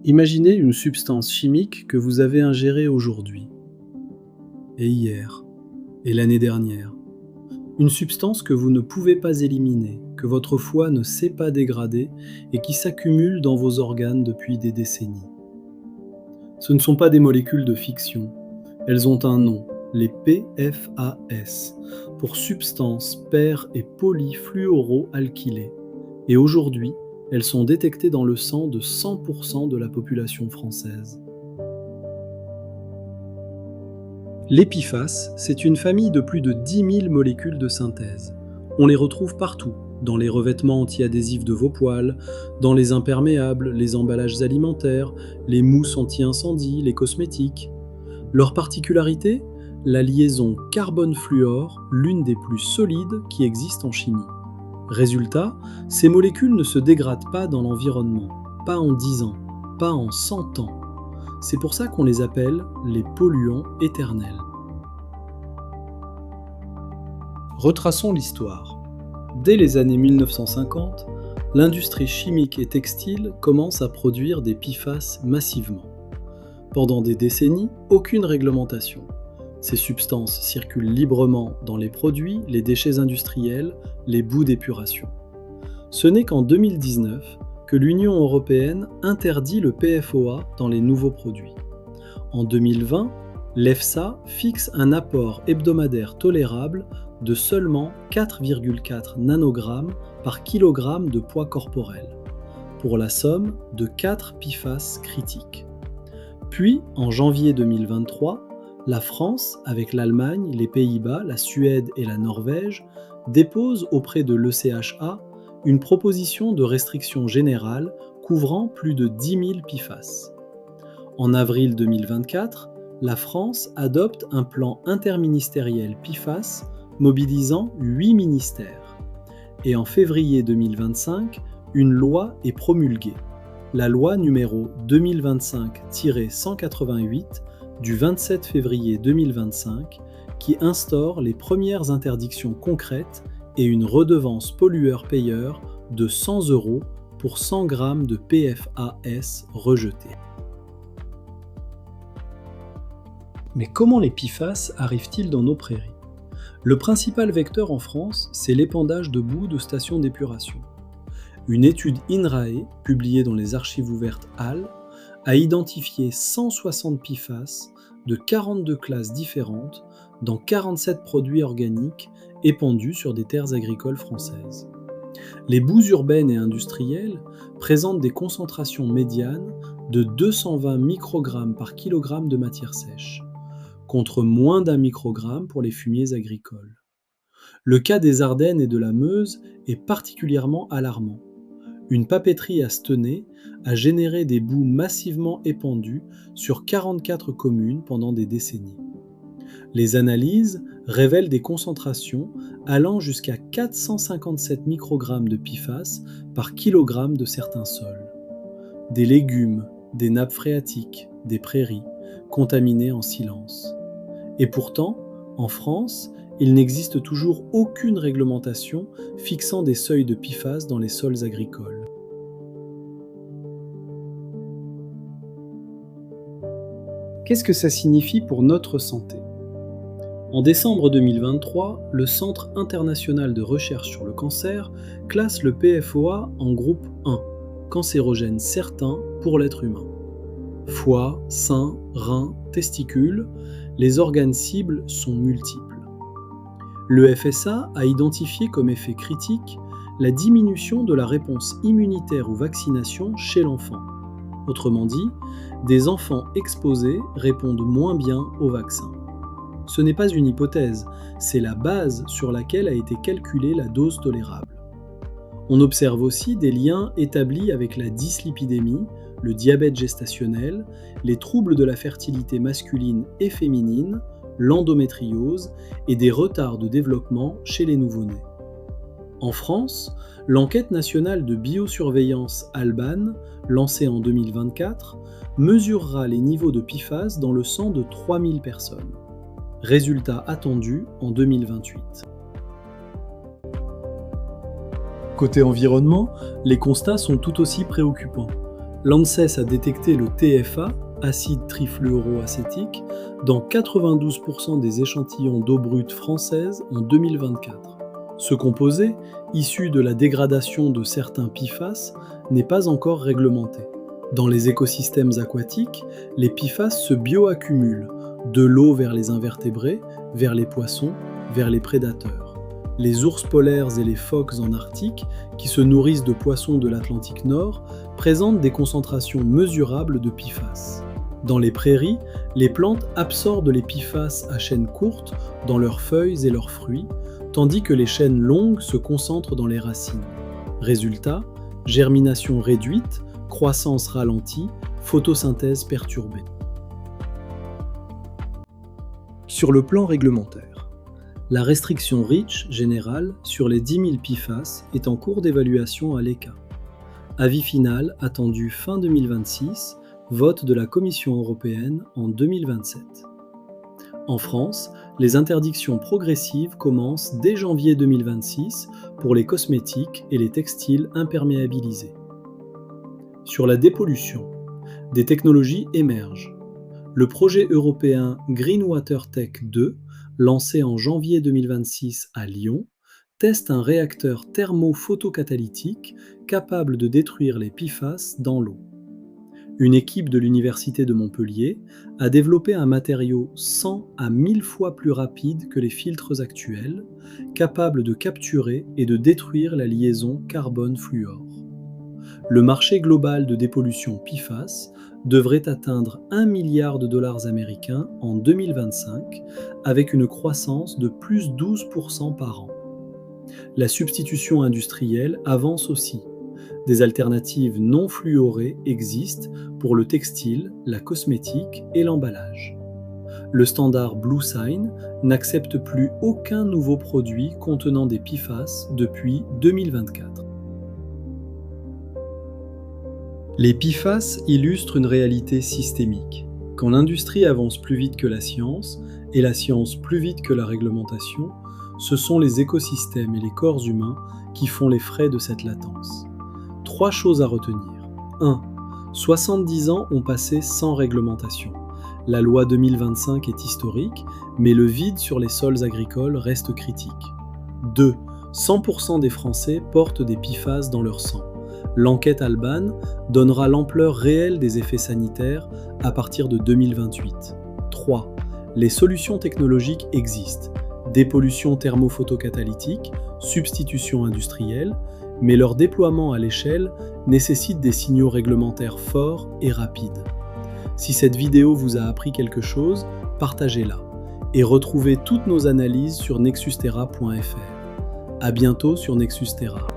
Imaginez une substance chimique que vous avez ingérée aujourd'hui, et hier, et l'année dernière. Une substance que vous ne pouvez pas éliminer, que votre foie ne sait pas dégrader et qui s'accumule dans vos organes depuis des décennies. Ce ne sont pas des molécules de fiction. Elles ont un nom, les PFAS, pour substances per- et polyfluoroalkylées. Et aujourd'hui, elles sont détectées dans le sang de 100% de la population française. Les PFAS, c'est une famille de plus de 10 000 molécules de synthèse. On les retrouve partout, dans les revêtements anti-adhésifs de vos poêles, dans les imperméables, les emballages alimentaires, les mousses anti-incendie, les cosmétiques. Leur particularité ? La liaison carbone-fluor, l'une des plus solides qui existent en chimie. Résultat, ces molécules ne se dégradent pas dans l'environnement, pas en 10 ans, pas en 100 ans. C'est pour ça qu'on les appelle les polluants éternels. Retraçons l'histoire. Dès les années 1950, l'industrie chimique et textile commence à produire des PFAS massivement. Pendant des décennies, aucune réglementation. Ces substances circulent librement dans les produits, les déchets industriels, les boues d'épuration. Ce n'est qu'en 2019 que l'Union européenne interdit le PFOA dans les nouveaux produits. En 2020, l'EFSA fixe un apport hebdomadaire tolérable de seulement 4,4 nanogrammes par kilogramme de poids corporel, pour la somme de 4 PFAS critiques. Puis, en janvier 2023, la France, avec l'Allemagne, les Pays-Bas, la Suède et la Norvège, dépose auprès de l'ECHA une proposition de restriction générale couvrant plus de 10 000 PFAS. En avril 2024, la France adopte un plan interministériel PFAS mobilisant 8 ministères. Et en février 2025, une loi est promulguée, la loi numéro 2025-188 du 27 février 2025, qui instaure les premières interdictions concrètes et une redevance pollueur-payeur de 100 € pour 100 grammes de PFAS rejetés. Mais comment les PFAS arrivent-ils dans nos prairies ? Le principal vecteur en France, c'est l'épandage de boue de stations d'épuration. Une étude INRAE, publiée dans les archives ouvertes HAL, a identifié 160 PFAS de 42 classes différentes dans 47 produits organiques épandus sur des terres agricoles françaises. Les boues urbaines et industrielles présentent des concentrations médianes de 220 microgrammes par kilogramme de matière sèche, contre moins d'1 microgramme pour les fumiers agricoles. Le cas des Ardennes et de la Meuse est particulièrement alarmant. Une papeterie à Stenay a généré des boues massivement épandues sur 44 communes pendant des décennies. Les analyses révèlent des concentrations allant jusqu'à 457 microgrammes de PFAS par kilogramme de certains sols. Des légumes, des nappes phréatiques, des prairies, contaminées en silence. Et pourtant, en France, il n'existe toujours aucune réglementation fixant des seuils de PFAS dans les sols agricoles. Qu'est-ce que ça signifie pour notre santé ? En décembre 2023, le Centre international de recherche sur le cancer classe le PFOA en groupe 1, cancérogène certain pour l'être humain. Foie, sein, reins, testicules, les organes cibles sont multiples. Le FSA a identifié comme effet critique la diminution de la réponse immunitaire aux vaccinations chez l'enfant. Autrement dit, des enfants exposés répondent moins bien aux vaccins. Ce n'est pas une hypothèse, c'est la base sur laquelle a été calculée la dose tolérable. On observe aussi des liens établis avec la dyslipidémie, le diabète gestationnel, les troubles de la fertilité masculine et féminine, l'endométriose et des retards de développement chez les nouveau-nés. En France, l'enquête nationale de biosurveillance Alban, lancée en 2024, mesurera les niveaux de PFAS dans le sang de 3000 personnes. Résultat attendu en 2028. Côté environnement, les constats sont tout aussi préoccupants. L'ANSES a détecté le TFA, acide trifluoroacétique, dans 92% des échantillons d'eau brute française en 2024. Ce composé, issu de la dégradation de certains PFAS, n'est pas encore réglementé. Dans les écosystèmes aquatiques, les PFAS se bioaccumulent, de l'eau vers les invertébrés, vers les poissons, vers les prédateurs. Les ours polaires et les phoques en Arctique, qui se nourrissent de poissons de l'Atlantique Nord, présentent des concentrations mesurables de PFAS. Dans les prairies, les plantes absorbent les PFAS à chaînes courtes dans leurs feuilles et leurs fruits, tandis que les chaînes longues se concentrent dans les racines. Résultat, germination réduite, croissance ralentie, photosynthèse perturbée. Sur le plan réglementaire, la restriction REACH générale sur les 10 000 PFAS est en cours d'évaluation à l'ECHA. Avis final attendu fin 2026, vote de la Commission européenne en 2027. En France, les interdictions progressives commencent dès janvier 2026 pour les cosmétiques et les textiles imperméabilisés. Sur la dépollution, des technologies émergent. Le projet européen Green Water Tech 2, lancé en janvier 2026 à Lyon, teste un réacteur thermo-photocatalytique capable de détruire les PFAS dans l'eau. Une équipe de l'Université de Montpellier a développé un matériau 100 à 1000 fois plus rapide que les filtres actuels, capable de capturer et de détruire la liaison carbone-fluor. Le marché global de dépollution PFAS devrait atteindre 1 milliard de dollars américains en 2025, avec une croissance de plus 12% par an. La substitution industrielle avance aussi. Des alternatives non fluorées existent pour le textile, la cosmétique et l'emballage. Le standard bluesign n'accepte plus aucun nouveau produit contenant des PFAS depuis 2024. Les PFAS illustrent une réalité systémique. Quand l'industrie avance plus vite que la science, et la science plus vite que la réglementation, ce sont les écosystèmes et les corps humains qui font les frais de cette latence. 3 choses à retenir. 1. 70 ans ont passé sans réglementation. La loi 2025 est historique, mais le vide sur les sols agricoles reste critique. 2. 100% des Français portent des PFAS dans leur sang. L'enquête Alban donnera l'ampleur réelle des effets sanitaires à partir de 2028. 3. Les solutions technologiques existent. Dépollution thermophotocatalytique, substitution industrielle, mais leur déploiement à l'échelle nécessite des signaux réglementaires forts et rapides. Si cette vidéo vous a appris quelque chose, partagez-la et retrouvez toutes nos analyses sur nexusterra.fr. À bientôt sur Nexus Terra.